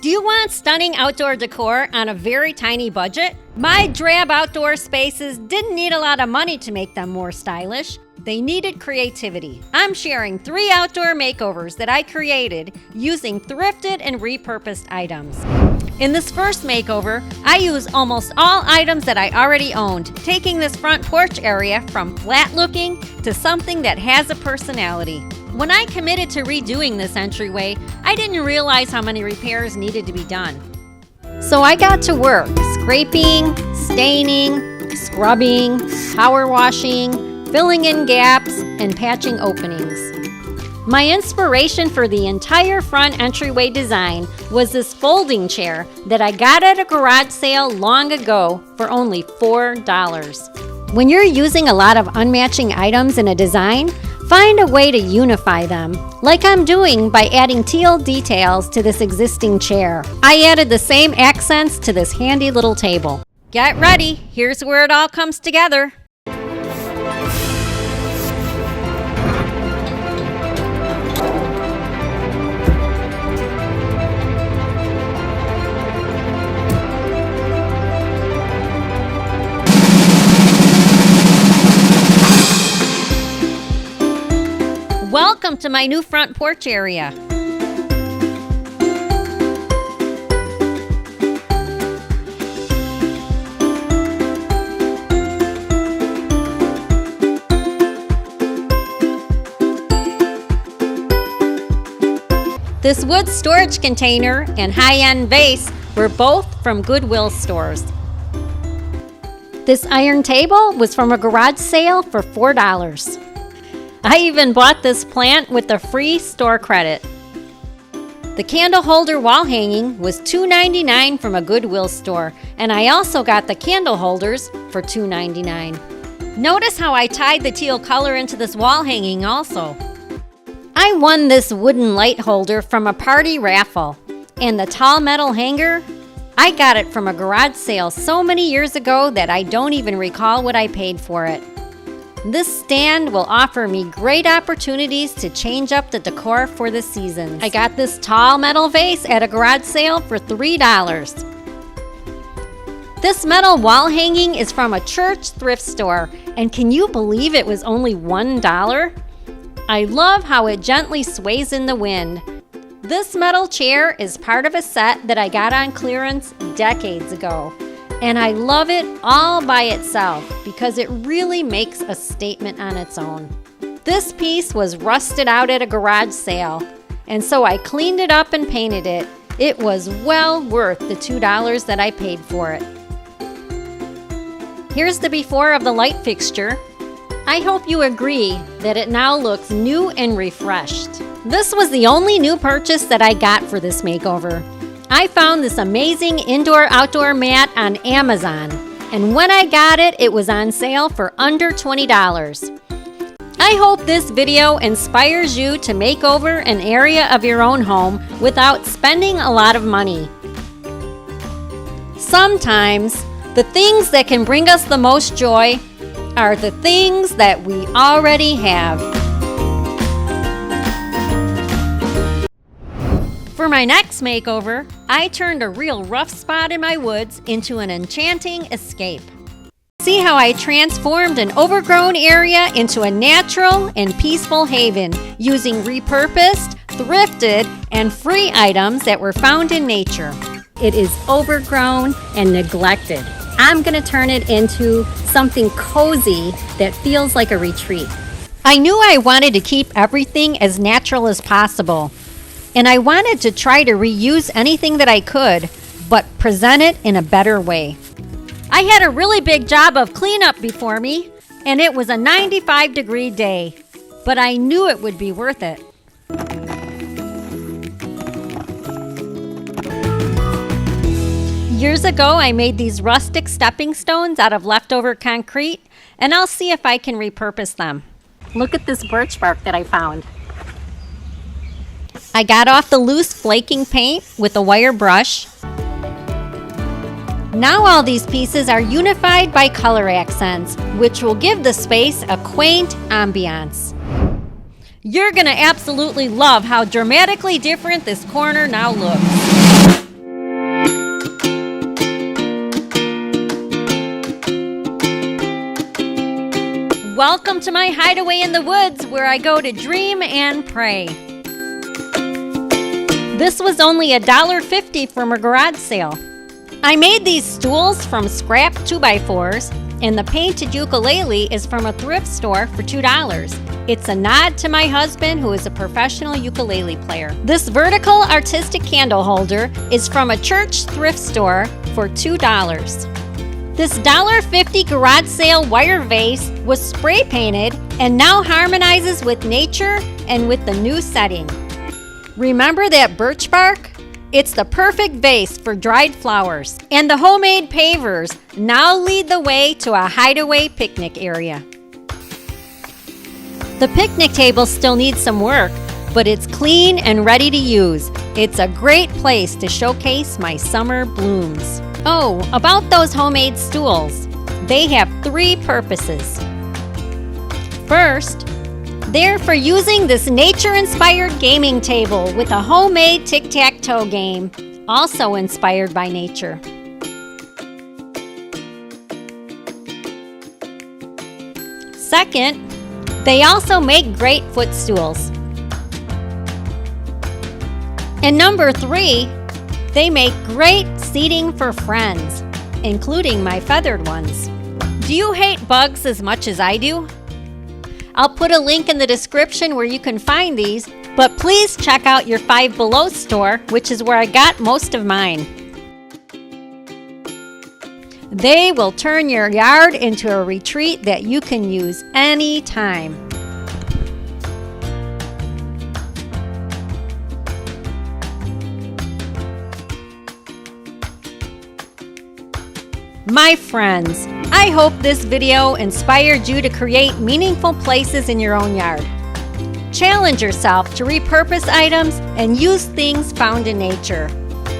Do you want stunning outdoor decor on a very tiny budget? My drab outdoor spaces didn't need a lot of money to make them more stylish. They needed creativity. I'm sharing 3 outdoor makeovers that I created using thrifted and repurposed items. In this first makeover, I use almost all items that I already owned, taking this front porch area from flat looking to something that has a personality. When I committed to redoing this entryway, I didn't realize how many repairs needed to be done. So I got to work scraping, staining, scrubbing, power washing, filling in gaps, and patching openings. My inspiration for the entire front entryway design was this folding chair that I got at a garage sale long ago for only $4. When you're using a lot of unmatching items in a design, find a way to unify them, like I'm doing by adding teal details to this existing chair. I added the same accents to this handy little table. Get ready, here's where it all comes together. Welcome to my new front porch area. This wood storage container and high-end vase were both from Goodwill stores. This iron table was from a garage sale for $4. I even bought this plant with a free store credit. The candle holder wall hanging was $2.99 from a Goodwill store, and I also got the candle holders for $2.99. Notice how I tied the teal color into this wall hanging also. I won this wooden light holder from a party raffle, and the tall metal hanger, I got it from a garage sale so many years ago that I don't even recall what I paid for it. This stand will offer me great opportunities to change up the decor for the seasons. I got this tall metal vase at a garage sale for $3. This metal wall hanging is from a church thrift store, and can you believe it was only $1? I love how it gently sways in the wind. This metal chair is part of a set that I got on clearance decades ago. And I love it all by itself because it really makes a statement on its own. This piece was rusted out at a garage sale, and so I cleaned it up and painted it. It was well worth the $2 that I paid for it. Here's the before of the light fixture. I hope you agree that it now looks new and refreshed. This was the only new purchase that I got for this makeover. I found this amazing indoor-outdoor mat on Amazon, and when I got it, it was on sale for under $20. I hope this video inspires you to make over an area of your own home without spending a lot of money. Sometimes, the things that can bring us the most joy are the things that we already have. For my next makeover, I turned a real rough spot in my woods into an enchanting escape. See how I transformed an overgrown area into a natural and peaceful haven using repurposed, thrifted, and free items that were found in nature. It is overgrown and neglected. I'm going to turn it into something cozy that feels like a retreat. I knew I wanted to keep everything as natural as possible. And I wanted to try to reuse anything that I could, but present it in a better way. I had a really big job of cleanup before me, and it was a 95-degree day, but I knew it would be worth it. Years ago, I made these rustic stepping stones out of leftover concrete, and I'll see if I can repurpose them. Look at this birch bark that I found. I got off the loose flaking paint with a wire brush. Now all these pieces are unified by color accents, which will give the space a quaint ambiance. You're gonna absolutely love how dramatically different this corner now looks. welcome to my hideaway in the woods where I go to dream and pray. This was only $1.50 from a garage sale. I made these stools from scrap 2x4s, and the painted ukulele is from a thrift store for $2. It's a nod to my husband, who is a professional ukulele player. This vertical artistic candle holder is from a church thrift store for $2. This $1.50 garage sale wire vase was spray painted and now harmonizes with nature and with the new setting. Remember that birch bark? It's the perfect vase for dried flowers. And the homemade pavers now lead the way to a hideaway picnic area. The picnic table still needs some work, but it's clean and ready to use. It's a great place to showcase my summer blooms. Oh, about those homemade stools. They have 3 purposes. First, they're for using this nature-inspired gaming table with a homemade tic-tac-toe game, also inspired by nature. Second, they also make great footstools. And number 3, they make great seating for friends, including my feathered ones. Do you hate bugs as much as I do? I'll put a link in the description where you can find these, but please check out your Five Below store, which is where I got most of mine. They will turn your yard into a retreat that you can use anytime. My friends, I hope this video inspired you to create meaningful places in your own yard. Challenge yourself to repurpose items and use things found in nature.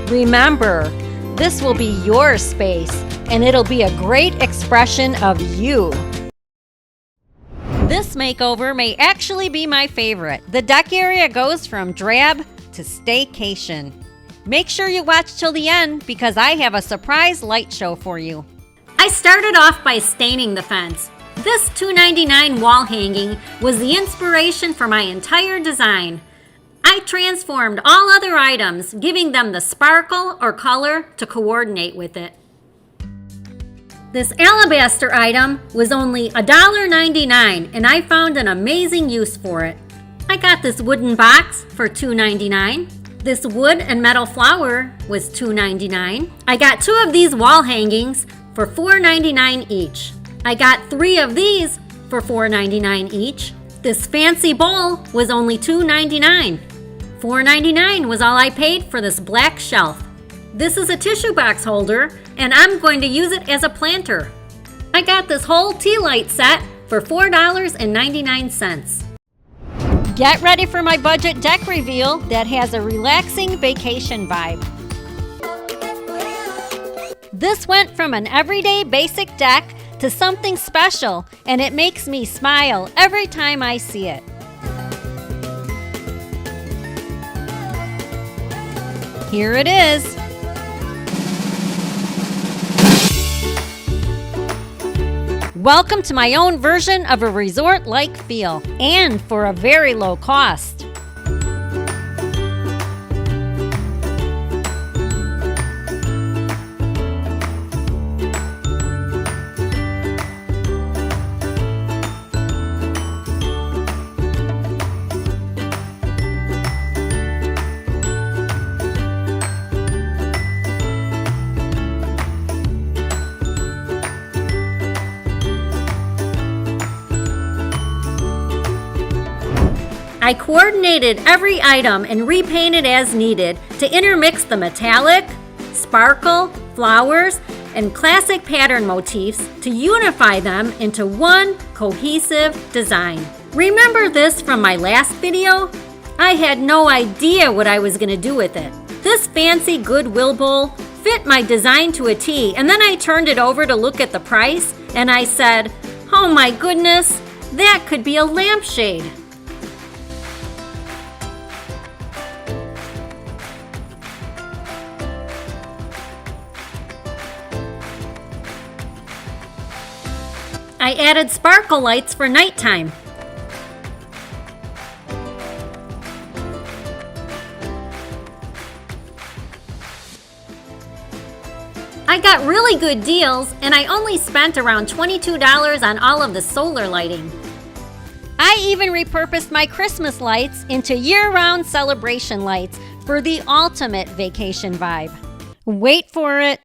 Remember, this will be your space, and it'll be a great expression of you. This makeover may actually be my favorite. The deck area goes from drab to staycation. Make sure you watch till the end because I have a surprise light show for you. I started off by staining the fence. This $2.99 wall hanging was the inspiration for my entire design. I transformed all other items, giving them the sparkle or color to coordinate with it. This alabaster item was only $1.99 and I found an amazing use for it. I got this wooden box for $2.99. This wood and metal flower was $2.99. I got 2 of these wall hangings for $4.99 each. I got 3 of these for $4.99 each. This fancy bowl was only $2.99. $4.99 was all I paid for this black shelf. This is a tissue box holder, and I'm going to use it as a planter. I got this whole tea light set for $4.99. Get ready for my budget deck reveal that has a relaxing vacation vibe. This went from an everyday basic deck to something special, and it makes me smile every time I see it. Here it is. Welcome to my own version of a resort-like feel, and for a very low cost. I coordinated every item and repainted as needed to intermix the metallic, sparkle, flowers, and classic pattern motifs to unify them into one cohesive design. Remember this from my last video? I had no idea what I was going to do with it. This fancy Goodwill bowl fit my design to a T, and then I turned it over to look at the price, and I said, oh my goodness, that could be a lampshade. I added sparkle lights for nighttime. I got really good deals, and I only spent around $22 on all of the solar lighting. I even repurposed my Christmas lights into year-round celebration lights for the ultimate vacation vibe. Wait for it.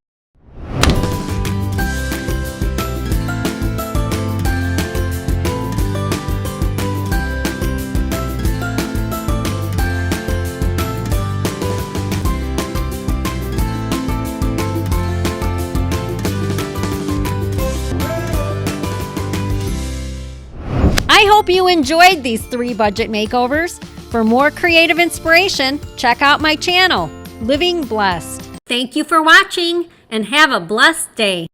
I hope you enjoyed these 3 budget makeovers. For more creative inspiration, check out my channel, Living Blessed. Thank you for watching, and have a blessed day.